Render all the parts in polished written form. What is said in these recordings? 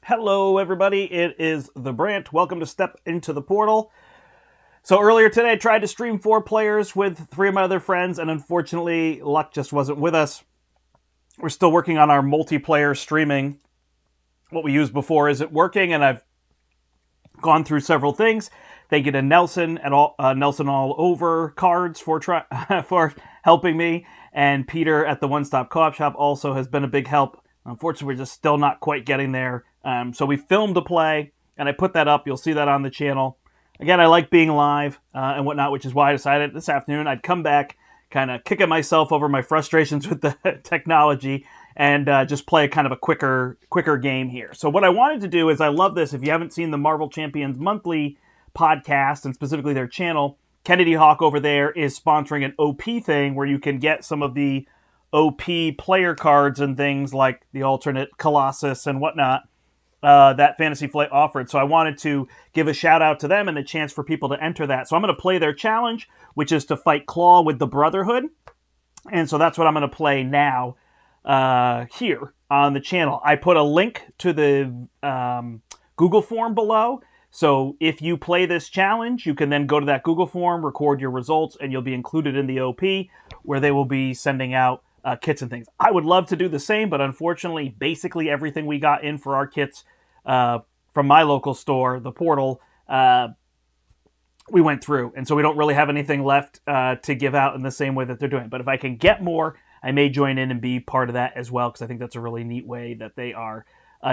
Hello, everybody. It is the Brant. Welcome to Step Into the Portal. So earlier today, I tried to stream 4 players with 3 of my other friends, and unfortunately, luck just wasn't with us. We're still working on our multiplayer streaming. What we used before isn't working, and I've gone through several things. Thank you to Nelson and Nelson All Over Cards for for helping me, and Peter at the One Stop Co-op Shop also has been a big help. Unfortunately, we're just still not quite getting there. So we filmed a play, and I put that up. You'll see that on the channel. Again, I like being live and whatnot, which is why I decided this afternoon I'd come back, kind of kicking myself over my frustrations with the technology, and just play kind of a quicker game here. So what I wanted to do is, I love this. If you haven't seen the Marvel Champions Monthly podcast, and specifically their channel, Kennedy Hawk over there is sponsoring an OP thing where you can get some of the OP player cards and things like the alternate Colossus and whatnot that Fantasy Flight offered. So I wanted to give a shout out to them and a chance for people to enter that. So I'm going to play their challenge, which is to fight Klaw with the Brotherhood. And so that's what I'm going to play now here on the channel. I put a link to the Google form below. So if you play this challenge, you can then go to that Google form, record your results, and you'll be included in the OP, where they will be sending out kits and things. I would love to do the same, but unfortunately, basically everything we got in for our kits from my local store, the Portal, we went through. And so we don't really have anything left to give out in the same way that they're doing. But if I can get more, I may join in and be part of that as well, because I think that's a really neat way that they are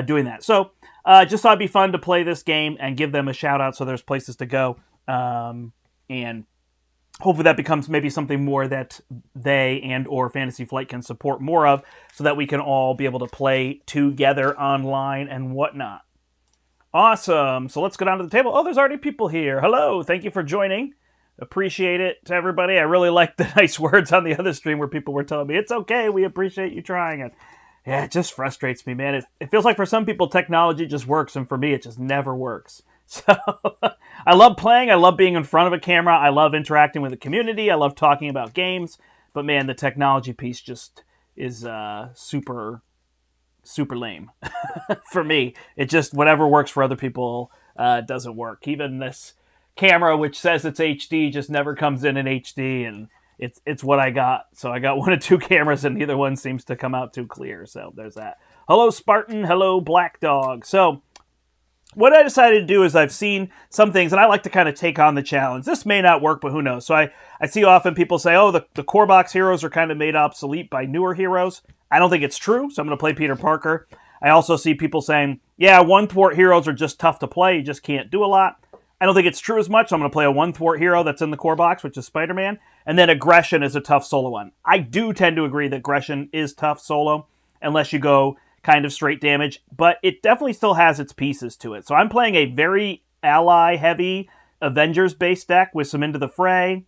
doing that. So just thought it'd be fun to play this game and give them a shout out so there's places to go. And hopefully that becomes maybe something more that they and or Fantasy Flight can support more of, so that we can all be able to play together online and whatnot. Awesome. So let's go down to the table. Oh, there's already people here. Hello. Thank you for joining. Appreciate it to everybody. I really liked the nice words on the other stream where people were telling me, it's okay, we appreciate you trying it. Yeah, it just frustrates me, man. It feels like for some people technology just works, and for me it just never works. So I love playing. I love being in front of a camera. I love interacting with the community. I love talking about games. But man, the technology piece just is super lame for me. It just, whatever works for other people doesn't work. Even this camera, which says it's HD, just never comes in HD, and it's what I got. So I got 1 or 2 cameras, and neither one seems to come out too clear. So there's that. Hello, Spartan. Hello, Black Dog. So what I decided to do is, I've seen some things, and I like to kind of take on the challenge. This may not work, but who knows? So I see often people say, oh, the core box heroes are kind of made obsolete by newer heroes. I don't think it's true, so I'm going to play Peter Parker. I also see people saying, yeah, 1-thwart heroes are just tough to play. You just can't do a lot. I don't think it's true as much, so I'm going to play a 1-thwart hero that's in the core box, which is Spiderman. And then Aggression is a tough solo one. I do tend to agree that Aggression is tough solo, unless you go kind of straight damage, but it definitely still has its pieces to it. So I'm playing a very ally-heavy Avengers-based deck with some Into the Fray.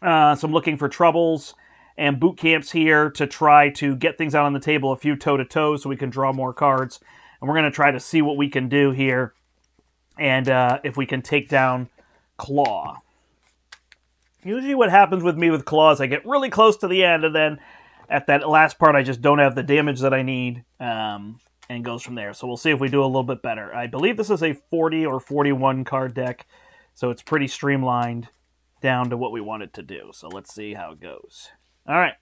So I'm looking for troubles and boot camps here to try to get things out on the table, a few toe-to-toe, so we can draw more cards. And we're going to try to see what we can do here, and if we can take down Klaw. Usually what happens with me with Klaw is I get really close to the end, and then at that last part, I just don't have the damage that I need, and goes from there. So we'll see if we do a little bit better. I believe this is a 40 or 41 card deck, so it's pretty streamlined down to what we want it to do. So let's see how it goes. All right.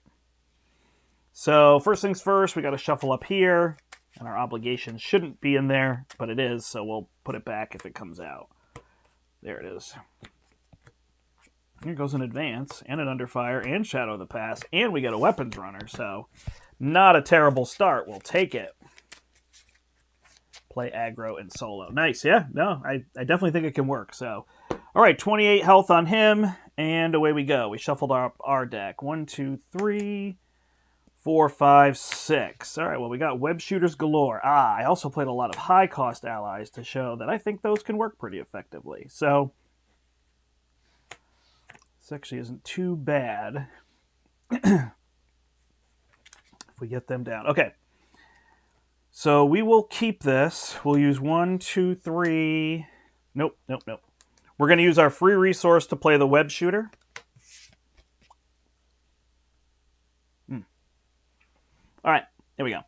So first things first, we got to shuffle up here, and our obligation shouldn't be in there, but it is, so we'll put it back if it comes out. There it is. Here goes an Advance, and an Underfire, and Shadow of the Past, and we get a Weapons Runner, so not a terrible start. We'll take it. Play aggro and solo. Nice, yeah? No, I definitely think it can work, so. All right, 28 health on him, and away we go. We shuffled up our deck. 1, 2, 3, 4, 5, 6. All right, well, we got Web Shooters galore. I also played a lot of high-cost allies to show that I think those can work pretty effectively, so this actually isn't too bad if we get them down. Okay. So we will keep this. We'll use 1, 2, 3. Nope. We're going to use our free resource to play the Web Shooter. All right. There we go.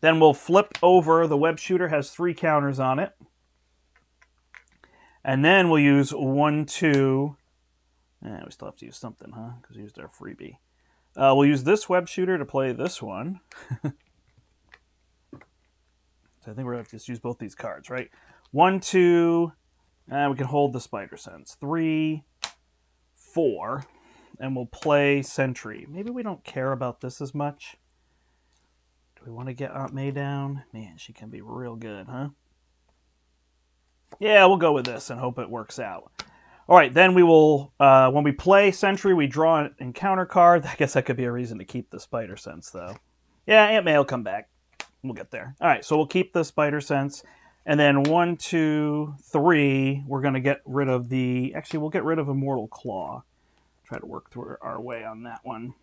Then we'll flip over. The web shooter has 3 counters on it. And then we'll use 1, 2. We still have to use something, huh? Because we used our freebie. We'll use this web shooter to play this one. So I think we're going to have to just use both these cards, right? 1, 2. We can hold the Spider Sense. 3, 4. And we'll play Sentry. Maybe we don't care about this as much. Do we want to get Aunt May down? Man, she can be real good, huh? Yeah, we'll go with this and hope it works out. All right, then we will, when we play Sentry, we draw an encounter card. I guess that could be a reason to keep the Spider Sense, though. Yeah, Aunt May will come back. We'll get there. All right, so we'll keep the Spider Sense. And then 1, 2, 3, we're going to get rid of the... Actually, we'll get rid of Immortal Klaw. Try to work through our way on that one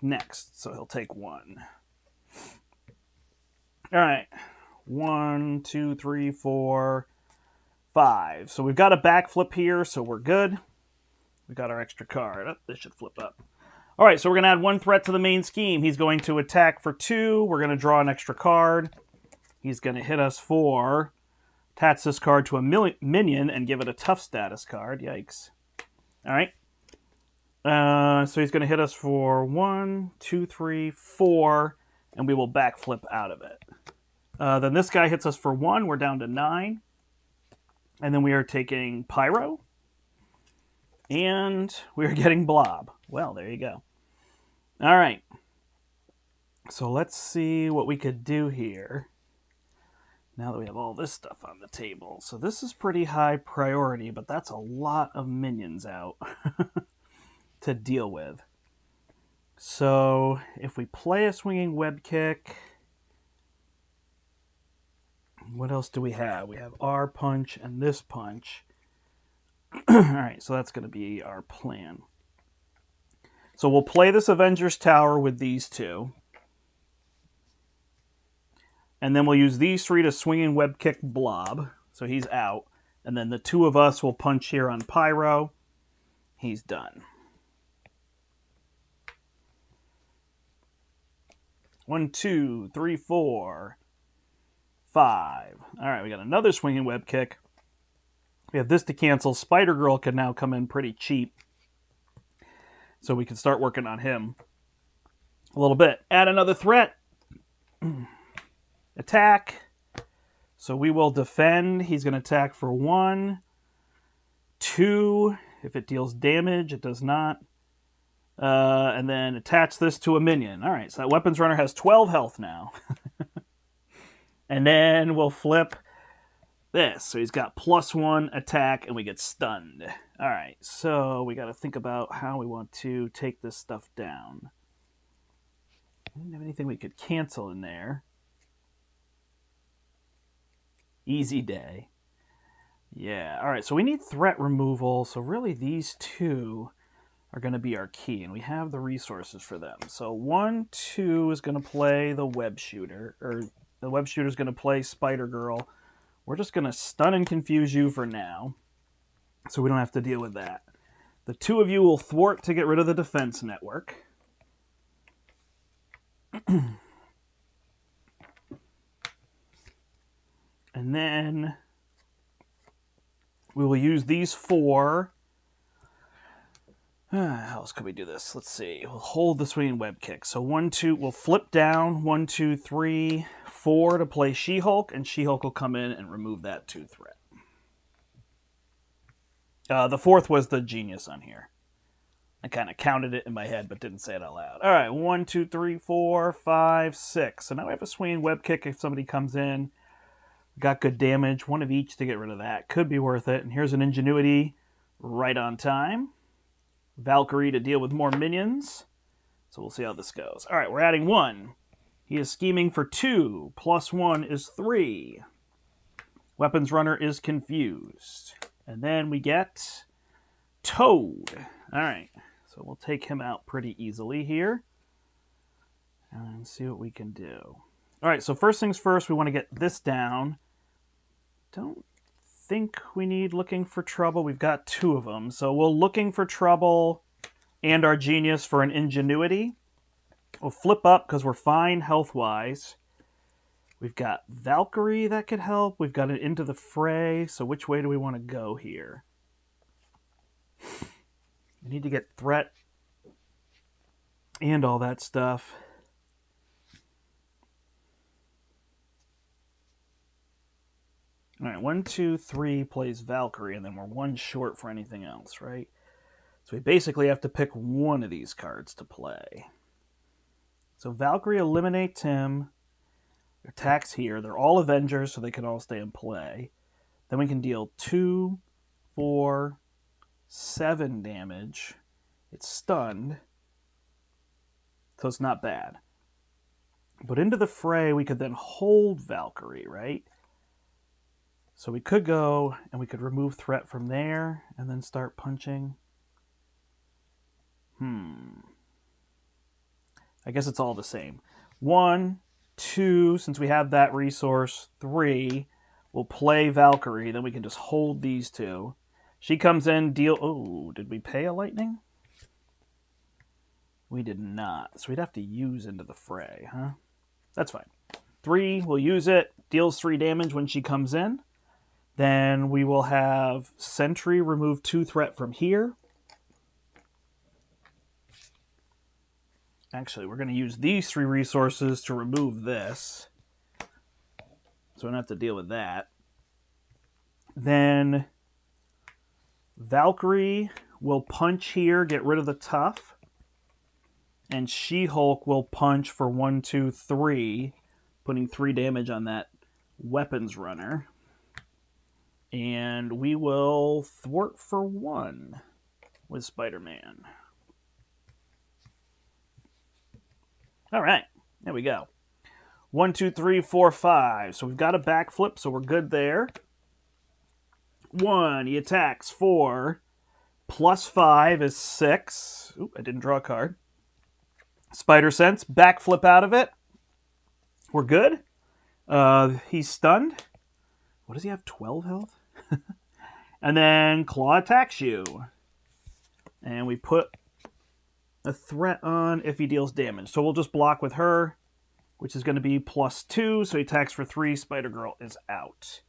next. So he'll take 1. All right. 1, 2, 3, 4, 5. So we've got a backflip here, so we're good. We got our extra card. Oh, this should flip up. All right, so we're going to add 1 threat to the main scheme. He's going to attack for 2. We're going to draw an extra card. He's going to hit us for... Attach this card to a minion and give it a tough status card. Yikes. All right. So he's going to hit us for 1, 2, 3, 4, and we will backflip out of it. Then this guy hits us for 1. We're down to 9. And then we are taking Pyro. And we are getting Blob. Well, there you go. All right. So let's see what we could do here. Now that we have all this stuff on the table. So this is pretty high priority, but that's a lot of minions out to deal with. So if we play a swinging web kick... What else do we have? We have our punch and this punch. All right, so that's going to be our plan. So we'll play this Avengers Tower with these 2. And then we'll use these 3 to swinging web kick Blob. So he's out. And then the 2 of us will punch here on Pyro. He's done. 1, 2, 3, 4, 5. All right, we got another swinging web kick. We have this to cancel. Spider-Girl can now come in pretty cheap. So we can start working on him a little bit. Add another threat. Attack. So we will defend. He's going to attack for 1, 2. If it deals damage, it does not. And then attach this to a minion. All right, so that weapons runner has 12 health now. And then we'll flip this. So he's got +1 attack, and we get stunned. All right, so we got to think about how we want to take this stuff down. I didn't have anything we could cancel in there. Easy day. Yeah, all right, so we need threat removal. So really these 2 are going to be our key, and we have the resources for them. So 1, 2 is going to play the web shooter, or the web shooter is going to play Spider-Girl. We're just going to stun and confuse you for now, so we don't have to deal with that. The 2 of you will thwart to get rid of the defense network. And then we will use these 4. How else can we do this? Let's see. We'll hold the swinging web kick. So 1, 2, we'll flip down. 1, 2, 3, 4 to play She-Hulk, and She-Hulk will come in and remove that 2 threat. The 4th was the genius on here. I kind of counted it in my head, but didn't say it out loud. All right, 1, 2, 3, 4, 5, 6. So now we have a swinging web kick if somebody comes in. Got good damage. 1 of each to get rid of that. Could be worth it. And here's an Ingenuity right on time. Valkyrie to deal with more minions. So we'll see how this goes. All right, we're adding 1. He is scheming for 2. +1 is 3. Weapons runner is confused. And then we get Toad. All right, so we'll take him out pretty easily here. And see what we can do. All right, so first things first, we want to get this down. Don't think we need Looking for Trouble. We've got 2 of them. So we'll Looking for Trouble and our Genius for an Ingenuity. We'll flip up because we're fine health-wise. We've got Valkyrie that could help. We've got an Into the Fray. So which way do we want to go here? We need to get threat and all that stuff. All right, 1, 2, 3 plays Valkyrie, and then we're one short for anything else, right? So we basically have to pick one of these cards to play. So Valkyrie eliminates him. Attacks here. They're all Avengers, so they can all stay in play. Then we can deal 2, 4, 7 damage. It's stunned, so it's not bad. But Into the Fray, we could then hold Valkyrie, right? So we could go and we could remove threat from there and then start punching. I guess it's all the same. 1, 2, since we have that resource. 3, we'll play Valkyrie. Then we can just hold these two. She comes in, deal... Oh, did we pay a lightning? We did not. So we'd have to use Into the Fray, huh? That's fine. 3, we'll use it. Deals 3 damage when she comes in. Then we will have Sentry remove 2 threat from here. Actually, we're going to use these 3 resources to remove this. So we don't have to deal with that. Then Valkyrie will punch here, get rid of the tough. And She-Hulk will punch for 1, 2, 3, putting 3 damage on that weapons runner. And we will thwart for 1 with Spider-Man. All right, there we go. 1, 2, 3, 4, 5. So we've got a backflip, so we're good there. 1, he attacks 4. Plus 5 is 6. Oop, I didn't draw a card. Spider Sense, backflip out of it. We're good. He's stunned. What does he have? 12 health? And then Klaw attacks you. And we put a threat on if he deals damage. So we'll just block with her, which is going to be plus 2. So he attacks for 3. Spider-Girl is out.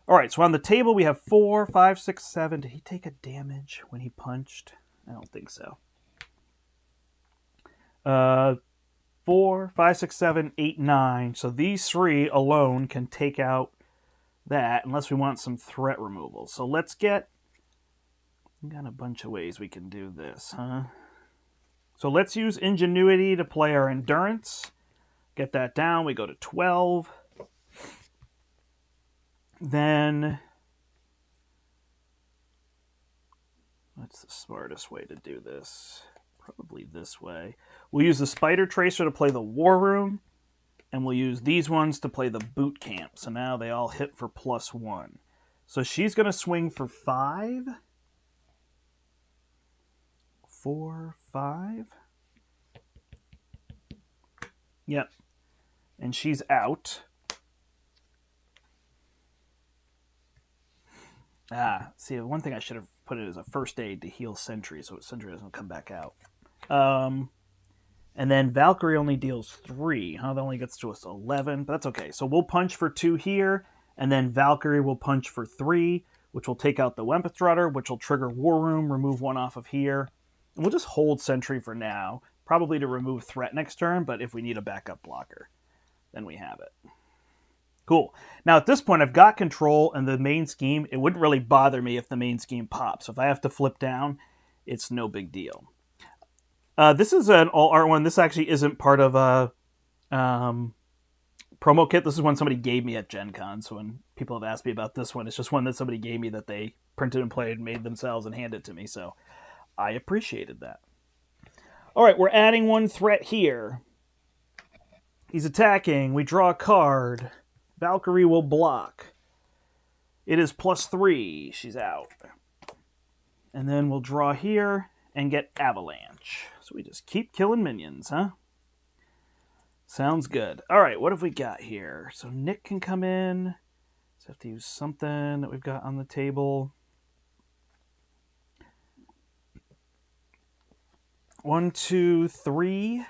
All right, so on the table we have 4, 5, 6, 7. Did he take a damage when he punched? I don't think so. 4, 5, 6, 7, 8, 9. So these 3 alone can take out that unless we want some threat removal. So let's get... We've got a bunch of ways we can do this, huh? So let's use Ingenuity to play our Endurance. Get that down. We go to 12. Then... What's the smartest way to do this? Probably this way. We'll use the Spider Tracer to play the War Room. And we'll use these ones to play the Boot Camp. So now they all hit for plus 1. So she's going to swing for 5. 4, 5. Yep. And she's out. See, one thing I should have put it as a first aid to heal Sentry, so Sentry doesn't come back out. And then Valkyrie only deals 3. Huh? That only gets to us 11, but that's okay. So we'll punch for 2 here, and then Valkyrie will punch for 3, which will take out the Weapons Runner, which will trigger War Room, remove 1 off of here. And we'll just hold Sentry for now, probably to remove threat next turn, but if we need a backup blocker, then we have it. Cool. Now at this point, I've got control and the main scheme. It wouldn't really bother me if the main scheme pops. So if I have to flip down, it's no big deal. This is an all-art one. This actually isn't part of a promo kit. This is one somebody gave me at Gen Con. So when people have asked me about this one, it's just one that somebody gave me that they printed and played, made themselves, and handed to me. So I appreciated that. All right, we're adding 1 threat here. He's attacking. We draw a card. Valkyrie will block. It is plus 3. She's out. And then we'll draw here and get Avalanche. So we just keep killing minions, huh? Sounds good. All right, what have we got here? So Nick can come in. So have to use something that we've got on the table. 1, 2, 3.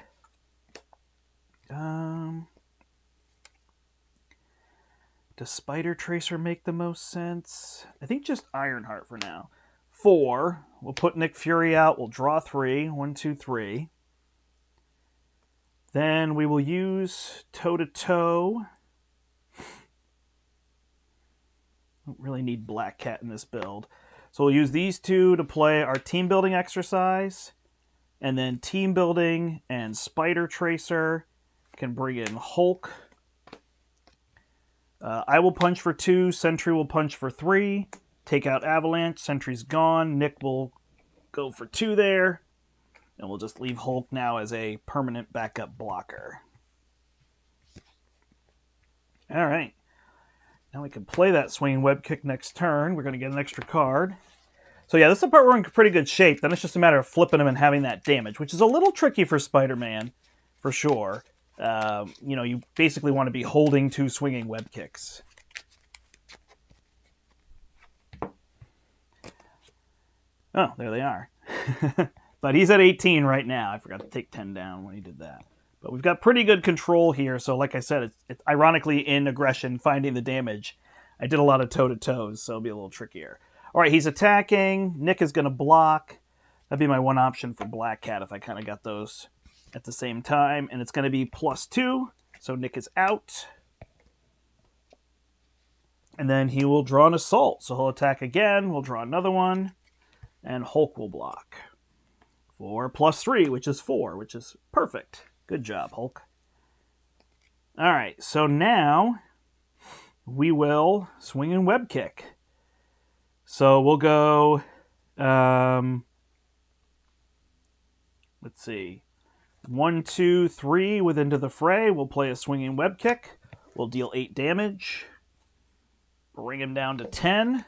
Does Spider Tracer make the most sense? I think just Ironheart for now. 4. We'll put Nick Fury out. We'll draw 3. 1, 2, 3. Then we will use toe-to-toe. Don't really need Black Cat in this build. So we'll use these two to play our team building exercise. And then team building and Spider Tracer can bring in Hulk. I will punch for 2. Sentry will punch for 3. Take out Avalanche. Sentry's gone. Nick will go for 2 there. And we'll just leave Hulk now as a permanent backup blocker. All right. Now we can play that swinging web kick next turn. We're going to get an extra card. So yeah, this is the part where we're in pretty good shape. Then it's just a matter of flipping him and having that damage, which is a little tricky for Spider-Man, for sure. You basically want to be holding 2 swinging web kicks. Oh, there they are. But he's at 18 right now. I forgot to take 10 down when he did that. But we've got pretty good control here. So like I said, it's ironically in aggression, finding the damage. I did a lot of toe-to-toes, so it'll be a little trickier. All right, he's attacking. Nick is going to block. That'd be my one option for Black Cat if I kind of got those at the same time. And it's going to be +2, so Nick is out. And then he will draw an assault. So he'll attack again. We'll draw another one. And Hulk will block. For +3, which is 4, which is perfect. Good job, Hulk. All right, so now we will swing and web kick. So we'll go, let's see, 1, 2, 3 with Into the Fray. We'll play a swinging web kick. We'll deal 8 damage. Bring him down to 10.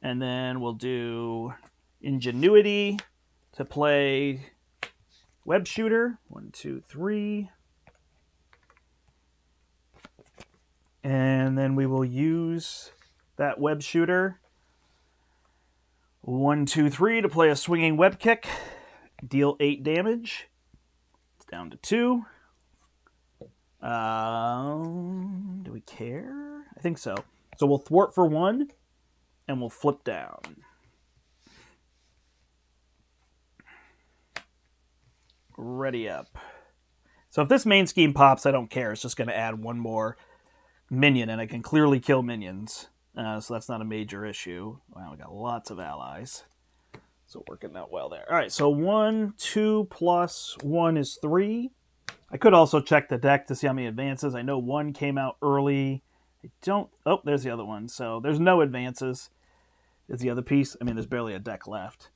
And then we'll do Ingenuity to play Web Shooter. 1, 2, 3. And then we will use that Web Shooter. 1, 2, 3 to play a swinging web kick. Deal 8 damage. It's down to 2. Do we care? I think so. So we'll thwart for 1, and we'll flip down. Ready up. So if this main scheme pops, I don't care. It's just going to add 1 more minion, and I can clearly kill minions. So that's not a major issue. Wow, we got lots of allies. So working out well there. All right, so 1, 2 plus 1 is 3. I could also check the deck to see how many advances. I know 1 came out early. I don't... Oh, there's the other one. So there's no advances. Is the other piece. I mean, there's barely a deck left.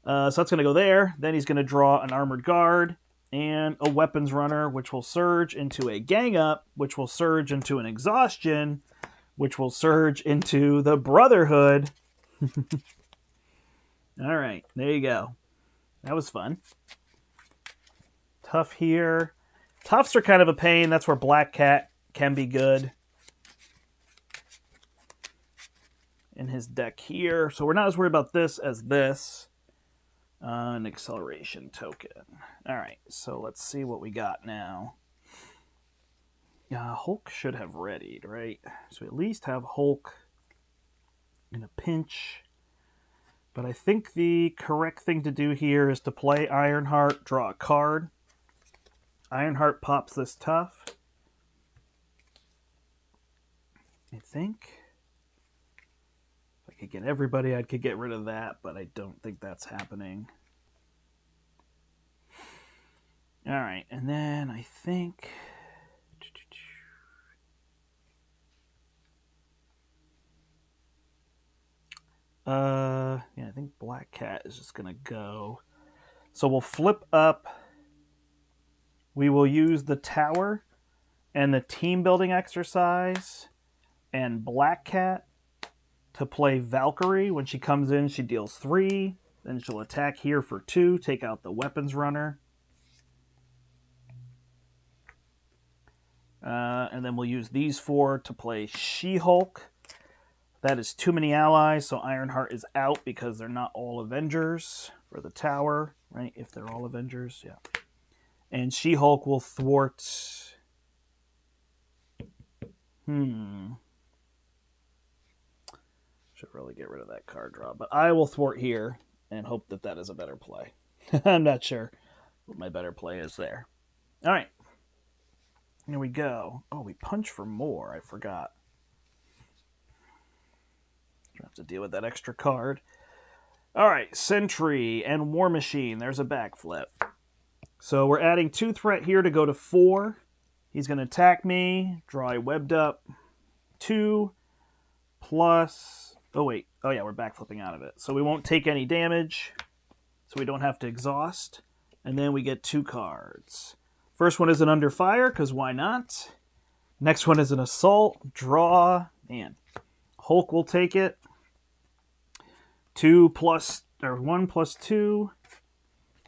So that's going to go there. Then he's going to draw an Armored Guard and a Weapons Runner, which will surge into a Gang Up, which will surge into an Exhaustion, which will surge into the Brotherhood. All right, there you go. That was fun. Tough here. Toughs are kind of a pain. That's where Black Cat can be good in his deck here. So we're not as worried about this as this. An acceleration token. All right, so let's see what we got now. Hulk should have readied, right? So at least have Hulk in a pinch. But I think the correct thing to do here is to play Ironheart, draw a card. Ironheart pops this tough. I think. If I could get everybody, I could get rid of that, but I don't think that's happening. All right, and then I think... yeah, I think Black Cat is just going to go. So we'll flip up. We will use the tower and the team building exercise and Black Cat to play Valkyrie. When she comes in, she deals 3. Then she'll attack here for 2, take out the Weapons Runner. And then we'll use these 4 to play She-Hulk. That is too many allies, so Ironheart is out because they're not all Avengers for the tower, right? If they're all Avengers, yeah. And She-Hulk will thwart... Should really get rid of that card draw. But I will thwart here and hope that that is a better play. I'm not sure what my better play is there. All right. Here we go. Oh, we punch for more. I forgot. I have to deal with that extra card. All right. Sentry and War Machine. There's a backflip. So we're adding 2 threat here to go to 4. He's going to attack me. Draw a webbed up 2 plus... Oh, wait. Oh, yeah, we're backflipping out of it. So we won't take any damage. So we don't have to exhaust. And then we get 2 cards. First one is an Under Fire, because why not? Next one is an Assault. Draw. Man. Hulk will take it. 1 plus 2.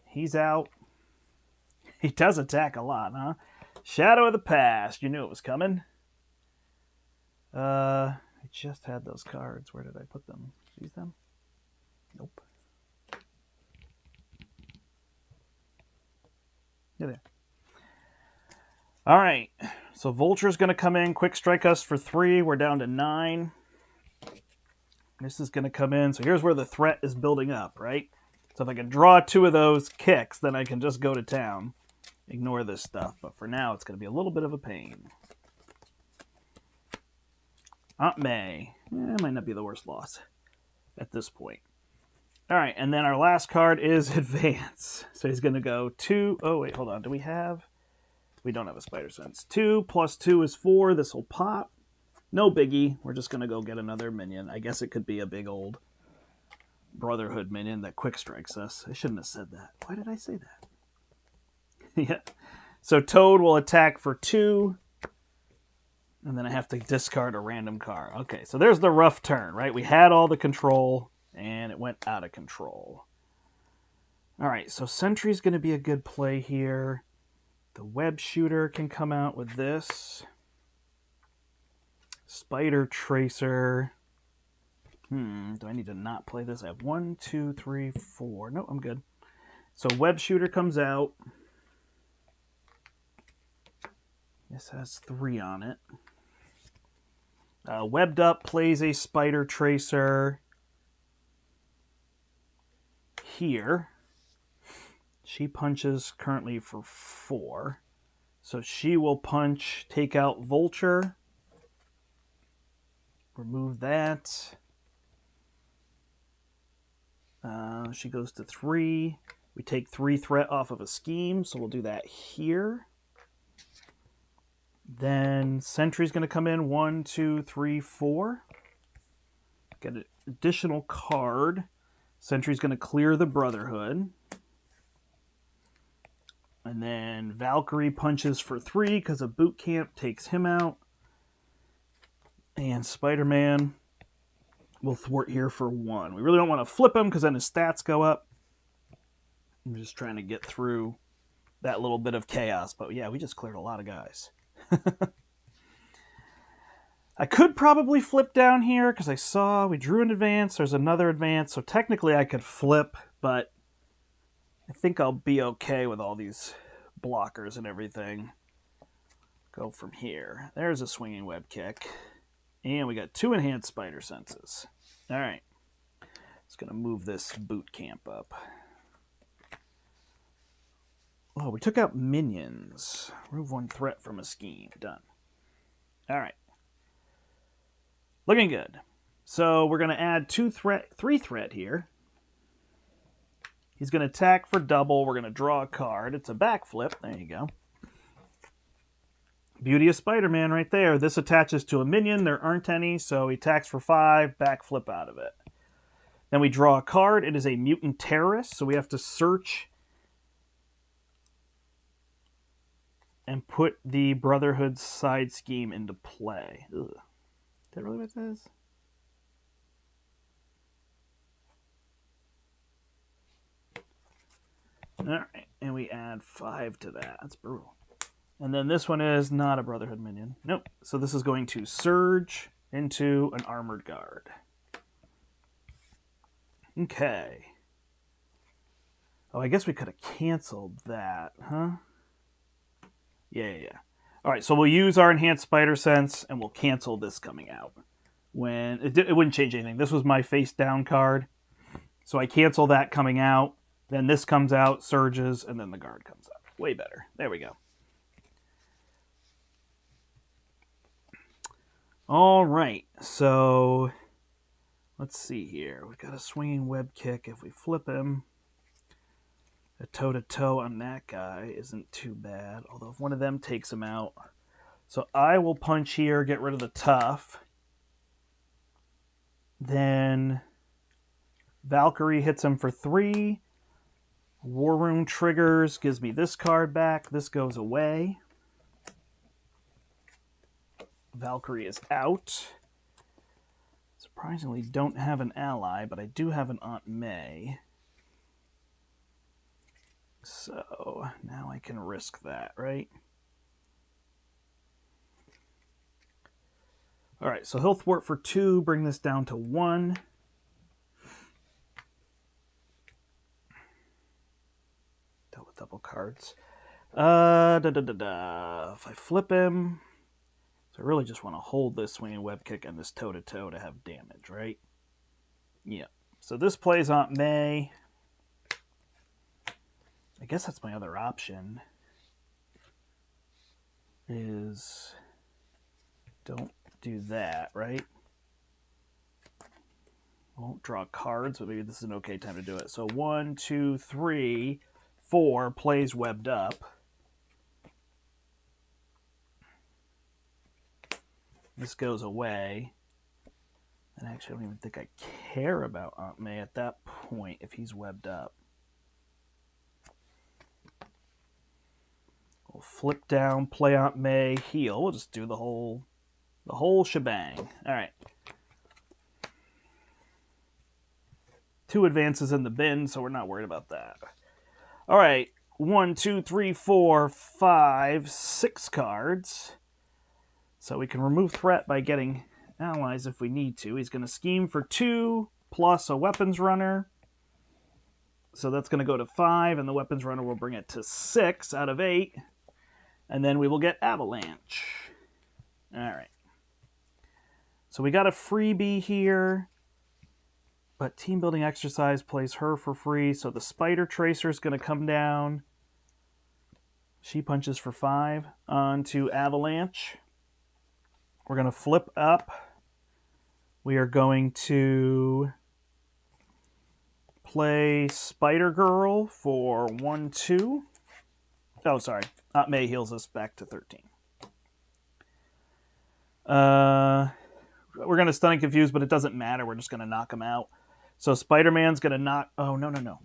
He's out. He does attack a lot, huh? Shadow of the Past. You knew it was coming. I just had those cards. Where did I put them? Use them? Nope. Yeah, there. All right. So Vulture's going to come in, quick strike us for 3. We're down to 9. This is going to come in. So here's where the threat is building up, right? So if I can draw 2 of those kicks, then I can just go to town. Ignore this stuff. But for now, it's going to be a little bit of a pain. Aunt May. Might not be the worst loss at this point. All right, and then our last card is Advance. So he's going to go 2. Oh, wait, hold on. Do we have... We don't have a Spider Sense. 2 plus 2 is 4. This will pop. No biggie. We're just going to go get another minion. I guess it could be a big old Brotherhood minion that quick strikes us. I shouldn't have said that. Why did I say that? Yeah. So Toad will attack for 2. And then I have to discard a random card. Okay, so there's the rough turn, right? We had all the control, and it went out of control. All right, so Sentry's going to be a good play here. The Web Shooter can come out with this. Spider Tracer. Do I need to not play this? I have 1, 2, 3, 4. No, I'm good. So Web Shooter comes out. This has 3 on it. Webbed Up plays a Spider Tracer here. She punches currently for 4. So she will punch, take out Vulture. Remove that. She goes to 3. We take 3 threat off of a scheme, so we'll do that here. Then Sentry's going to come in 1, 2, 3, 4. Get an additional card. Sentry's going to clear the Brotherhood. And then Valkyrie punches for 3 because a boot camp takes him out. And Spider-Man will thwart here for 1. We really don't want to flip him because then his stats go up. I'm just trying to get through that little bit of chaos. But yeah, we just cleared a lot of guys. I could probably flip down here because I saw we drew an advance. There's another advance. So technically I could flip, but I think I'll be okay with all these blockers and everything. Go from here. There's a swinging web kick. And we got 2 enhanced Spider Senses. All right. Just going to move this boot camp up. Oh, we took out minions. Remove 1 threat from a scheme. Done. All right. Looking good. So we're going to add 3 threat here. He's going to attack for double. We're going to draw a card. It's a backflip. There you go. Beauty of Spider-Man right there. This attaches to a minion. There aren't any, so he attacks for 5. Backflip out of it. Then we draw a card. It is a mutant terrorist, so we have to search and put the Brotherhood side scheme into play. Ugh. Is that really what it is? Alright, and we add 5 to that. That's brutal. And then this one is not a Brotherhood minion. Nope. So this is going to surge into an armored guard. Okay. Oh, I guess we could have canceled that, huh? Yeah. All right, so we'll use our Enhanced Spider Sense, and we'll cancel this coming out. when it wouldn't change anything. This was my face down card. So I cancel that coming out. Then this comes out, surges, and then the guard comes out. Way better. There we go. All right. So let's see here. We've got a swinging web kick. If we flip him, a toe-to-toe on that guy isn't too bad. Although if one of them takes him out. So I will punch here, get rid of the tough. Then Valkyrie hits him for 3. War Room triggers, gives me this card back. This goes away. Valkyrie is out. Surprisingly, don't have an ally, but I do have an Aunt May. So now I can risk that, right? All right, so he'll thwart for 2, bring this down to 1. Double cards. If I flip him, so I really just want to hold this swinging web kick and this toe-to-toe to have damage, right? Yeah. So this plays Aunt May. I guess that's my other option. Is don't do that, right? Won't draw cards, but maybe this is an okay time to do it. So 1, 2, 3, 4 plays webbed up. This goes away. And actually, I don't even think I care about Aunt May at that point if he's webbed up. We'll flip down, play Aunt May, heal. We'll just do the whole shebang. All right. 2 advances in the bin, so we're not worried about that. All right. 1, 2, 3, 4, 5, 6 cards. So we can remove threat by getting allies if we need to. He's going to scheme for 2 plus a weapons runner. So that's going to go to 5, and the weapons runner will bring it to 6 out of 8. And then we will get avalanche. All right. So we got a freebie here. But team building exercise plays her for free. So the spider tracer is going to come down. She punches for 5 onto avalanche. We're going to flip up. We are going to play Spider Girl for 1, 2. Oh, sorry. Aunt May heals us back to 13. We're going to stun and confuse, but it doesn't matter. We're just going to knock him out. So Spider-Man's going to knock... Oh, no.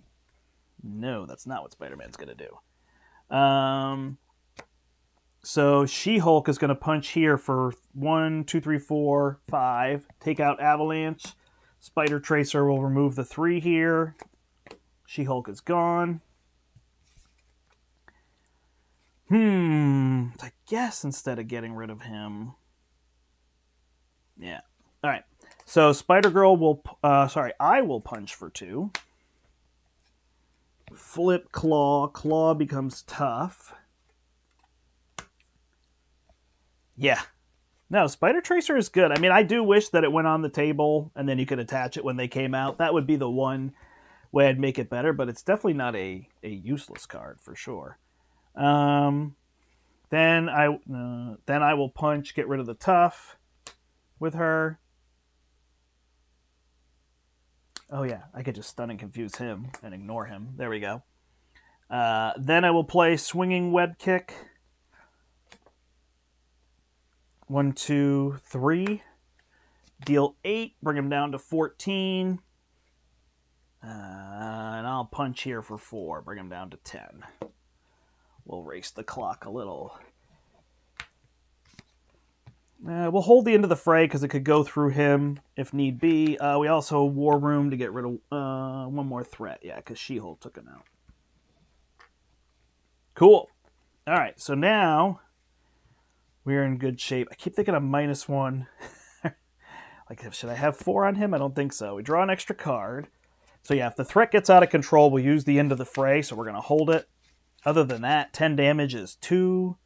No, that's not what Spider-Man's going to do. So She-Hulk is going to punch here for 1, 2, 3, 4, 5. Take out Avalanche. Spider Tracer will remove the 3 here. She-Hulk is gone. I guess instead of getting rid of him... Yeah. All right. So Spider-Girl will... I will punch for 2. Flip Klaw. Klaw becomes tough. Yeah. No, Spider Tracer is good. I mean, I do wish that it went on the table and then you could attach it when they came out. That would be the one way I'd make it better, but it's definitely not a useless card for sure. Then I will punch, get rid of the tough with her. Oh yeah, I could just stun and confuse him and ignore him. There we go. Then I will play swinging web kick. 1, 2, 3. Deal 8, bring him down to 14. And I'll punch here for 4, bring him down to 10. We'll race the clock a little. We'll hold the end of the fray because it could go through him if need be. We also have War Room to get rid of one more threat. Yeah, because She-Hulk took him out. Cool. All right, so now we're in good shape. I keep thinking of -1. Like, should I have 4 on him? I don't think so. We draw an extra card. So yeah, if the threat gets out of control, we'll use the end of the fray, so we're going to hold it. Other than that, 10 damage is 2.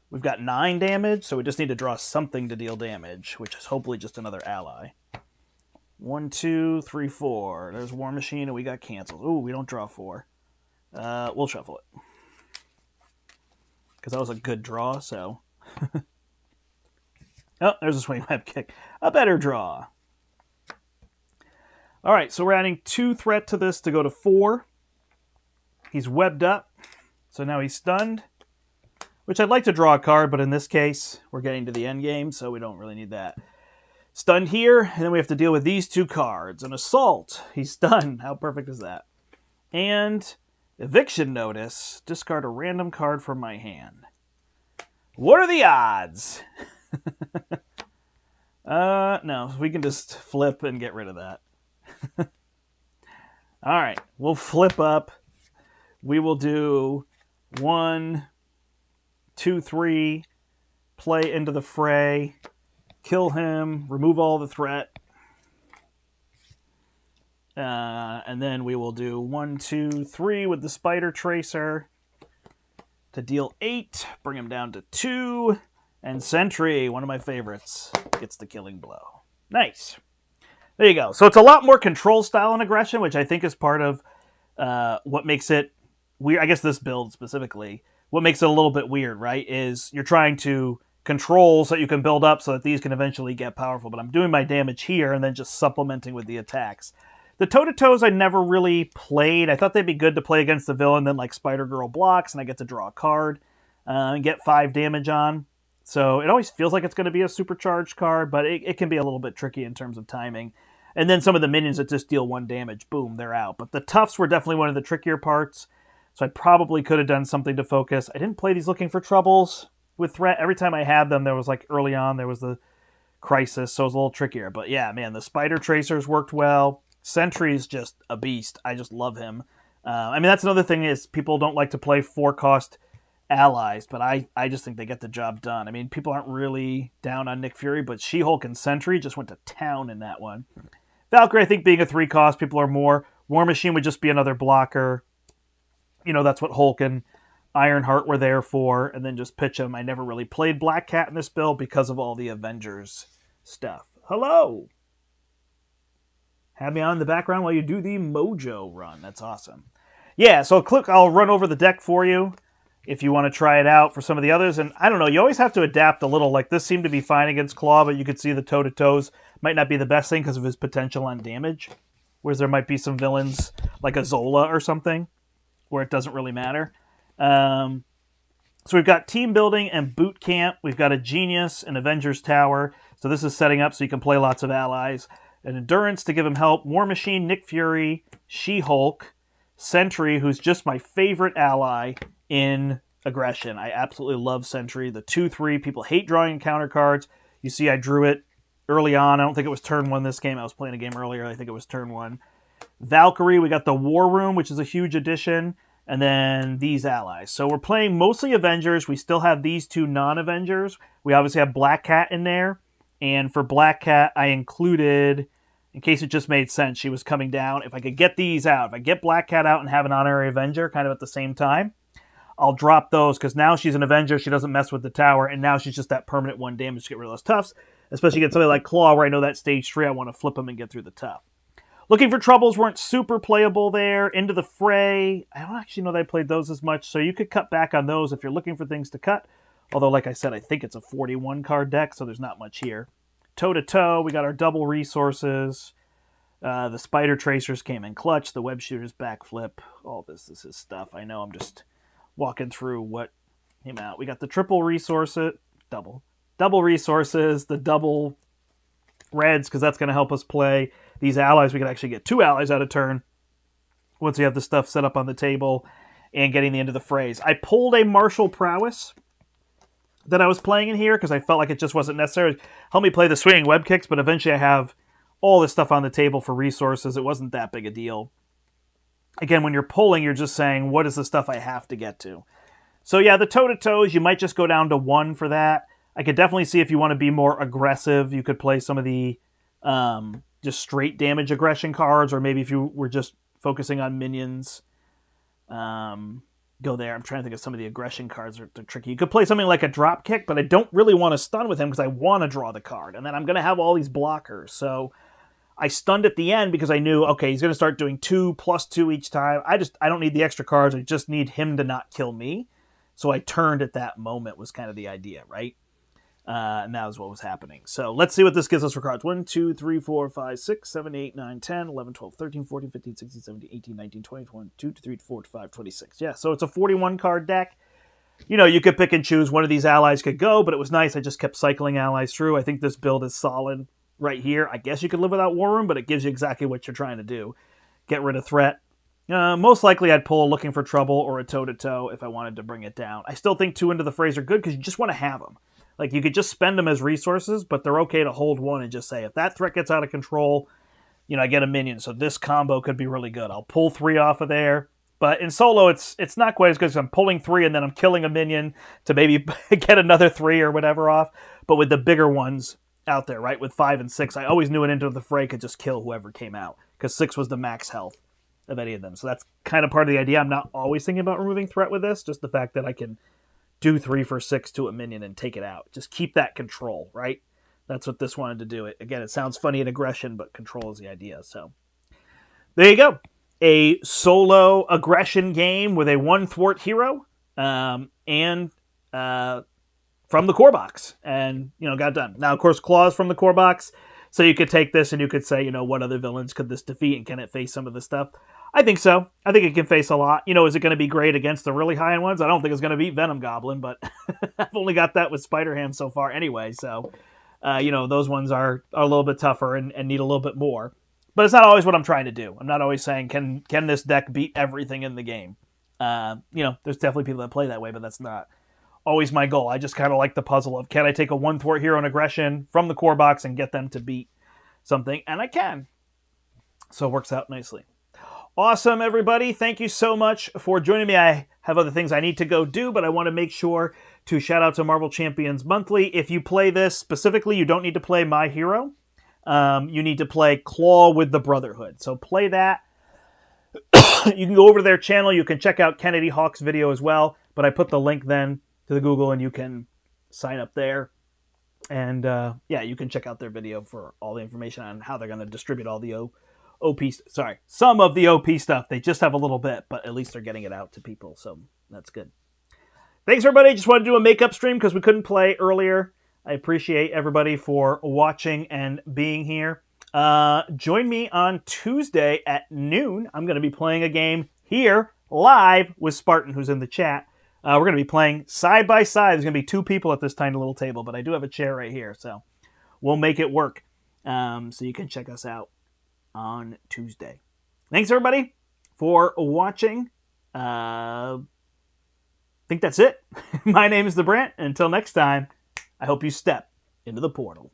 We've got 9 damage, so we just need to draw something to deal damage, which is hopefully just another ally. 1, 2, 3, 4. There's War Machine, and we got canceled. Ooh, we don't draw 4. We'll shuffle it. Because that was a good draw, so... Oh, there's a swing web kick. A better draw. Alright, so we're adding 2 threat to this to go to 4. He's webbed up, so now he's stunned. Which I'd like to draw a card, but in this case, we're getting to the end game, so we don't really need that. Stunned here, and then we have to deal with these 2 cards. An assault. He's stunned. How perfect is that? And eviction notice. Discard a random card from my hand. What are the odds? No, we can just flip and get rid of that. Alright, we'll flip up. We will do 1, 2, 3, play into the fray, kill him, remove all the threat. And then we will do 1, 2, 3 with the Spider Tracer to deal 8, bring him down to 2, and Sentry, one of my favorites, gets the killing blow. Nice. There you go. So it's a lot more control style and aggression, which I think is part of what makes it weird. I guess this build specifically, what makes it a little bit weird, right, is you're trying to control so that you can build up so that these can eventually get powerful. But I'm doing my damage here and then just supplementing with the attacks. The toe-to-toes I never really played. I thought they'd be good to play against the villain, then like Spider-Girl blocks, and I get to draw a card and get 5 damage on. So it always feels like it's going to be a supercharged card, but it can be a little bit tricky in terms of timing. And then some of the minions that just deal 1 damage, boom, they're out. But the toughs were definitely one of the trickier parts, so I probably could have done something to focus. I didn't play these looking for troubles with threat. Every time I had them, there was like early on, there was the crisis, so it was a little trickier. But yeah, man, the Spider Tracers worked well. Sentry's just a beast. I just love him. I mean, that's another thing is people don't like to play 4-cost allies, but I just think they get the job done. I mean, people aren't really down on Nick Fury, but She-Hulk and Sentry just went to town in that one. Valkyrie, I think being a 3-cost, people are more. War Machine would just be another blocker. You know, that's what Hulk and Ironheart were there for, and then just pitch them. I never really played Black Cat in this build because of all the Avengers stuff. Hello! Have me on in the background while you do the Mojo run. That's awesome. Yeah, so I'll run over the deck for you if you want to try it out for some of the others. And I don't know, you always have to adapt a little. Like, this seemed to be fine against Klaw, but you could see the toe-to-toes might not be the best thing because of his potential on damage. Whereas there might be some villains, like a Zola or something, where it doesn't really matter. So we've got Team Building and Boot Camp. We've got a Genius and Avengers Tower. So this is setting up so you can play lots of allies. An Endurance to give him help. War Machine, Nick Fury, She-Hulk, Sentry, who's just my favorite ally in aggression. I absolutely love Sentry. The 2-3, people hate drawing encounter cards. You see I drew it early on. I don't think it was turn 1 this game. I was playing a game earlier. I think it was turn 1. Valkyrie, we got the War Room, which is a huge addition. And then these allies. So we're playing mostly Avengers. We still have these 2 non-Avengers. We obviously have Black Cat in there. And for Black Cat, I included, in case it just made sense, she was coming down. If I could get these out, if I get Black Cat out and have an honorary Avenger kind of at the same time, I'll drop those, because now she's an Avenger, she doesn't mess with the tower, and now she's just that permanent 1 damage to get rid of those toughs, especially against somebody like Klaw, where I know that stage 3, I want to flip them and get through the tough. Looking for Troubles weren't super playable there. Into the Fray, I don't actually know that I played those as much, so you could cut back on those if you're looking for things to cut, although, like I said, I think it's a 41-card deck, so there's not much here. Toe-to-toe, we got our double resources. The Spider Tracers came in clutch. The Web Shooters backflip. All this is his stuff. I know I'm just walking through what came out. We got the triple resources, double resources, the double reds, because that's going to help us play these allies. We can actually get 2 allies out of turn once we have the stuff set up on the table and getting the end of the phrase. I pulled a Martial Prowess that I was playing in here because I felt like it just wasn't necessary. Help me play the swinging web kicks, but eventually I have all this stuff on the table for resources. It wasn't that big a deal. Again, when you're pulling, you're just saying, what is the stuff I have to get to? So yeah, the toe-to-toes, you might just go down to 1 for that. I could definitely see if you want to be more aggressive, you could play some of the just straight damage aggression cards, or maybe if you were just focusing on minions. go there. I'm trying to think of some of the aggression cards that are tricky. You could play something like a drop kick, but I don't really want to stun with him because I want to draw the card. And then I'm going to have all these blockers. So I stunned at the end because I knew, okay, he's going to start doing 2+2 each time. I don't need the extra cards. I just need him to not kill me. So I turned at that moment was kind of the idea, right? And that was what was happening. So let's see what this gives us for cards. 1, 2, 3, 4, 5, 6, 7, 8, 9, 10, 11, 12, 13, 14, 15, 16, 17, 18, 19, 20, 21, 2, 3, 4, 5, 26. Yeah, so it's a 41 card deck. You know, you could pick and choose one of these allies could go, but it was nice. I just kept cycling allies through. I think this build is solid right here. I guess you could live without War Room, but it gives you exactly what you're trying to do. Get rid of threat. Most likely I'd pull Looking for Trouble or a Toe-to-Toe if I wanted to bring it down. I still think 2 Into the Phrase are good because you just want to have them. Like, you could just spend them as resources, but they're okay to hold 1 and just say, if that threat gets out of control, you know, I get a minion, so this combo could be really good. I'll pull 3 off of there. But in solo, it's not quite as good because I'm pulling 3 and then I'm killing a minion to maybe get another 3 or whatever off. But with the bigger ones out there, right, with 5 and 6, I always knew an Into the Fray could just kill whoever came out because 6 was the max health of any of them. So that's kind of part of the idea. I'm not always thinking about removing threat with this, just the fact that I can do 3 for 6 to a minion and take it out. Just keep that control, right? That's what this wanted to do. Again, it sounds funny in aggression, but control is the idea. So there you go. A solo aggression game with a 1 thwart hero and from the core box. And, you know, got done. Now, of course, Klaw is from the core box. So you could take this and you could say, you know, what other villains could this defeat and can it face some of this stuff? I think so. I think it can face a lot. You know, is it going to be great against the really high-end ones? I don't think it's going to beat Venom Goblin, but I've only got that with Spider-Ham so far anyway. So, you know, those ones are a little bit tougher and need a little bit more. But it's not always what I'm trying to do. I'm not always saying, can this deck beat everything in the game? You know, there's definitely people that play that way, but that's not always my goal. I just kind of like the puzzle of, can I take a 1 thwart hero in aggression from the core box and get them to beat something? And I can. So it works out nicely. Awesome, everybody. Thank you so much for joining me. I have other things I need to go do, but I want to make sure to shout out to Marvel Champions Monthly. If you play this specifically, you don't need to play My Hero. You need to play Klaw with the Brotherhood. So play that. You can go over to their channel. You can check out Kennedy Hawk's video as well. But I put the link then to the Google, and you can sign up there. And yeah, you can check out their video for all the information on how they're going to distribute all the some of the OP stuff. They just have a little bit, but at least they're getting it out to people. So that's good. Thanks, everybody. Just wanted to do a makeup stream because we couldn't play earlier. I appreciate everybody for watching and being here. Join me on Tuesday at noon. I'm going to be playing a game here live with Spartan, who's in the chat. We're going to be playing side by side. There's going to be 2 people at this tiny little table, but I do have a chair right here, so we'll make it work. So you can check us out on Tuesday. Thanks, everybody, for watching. I think that's it. My name is The Brant. Until next time, I hope you step into the portal.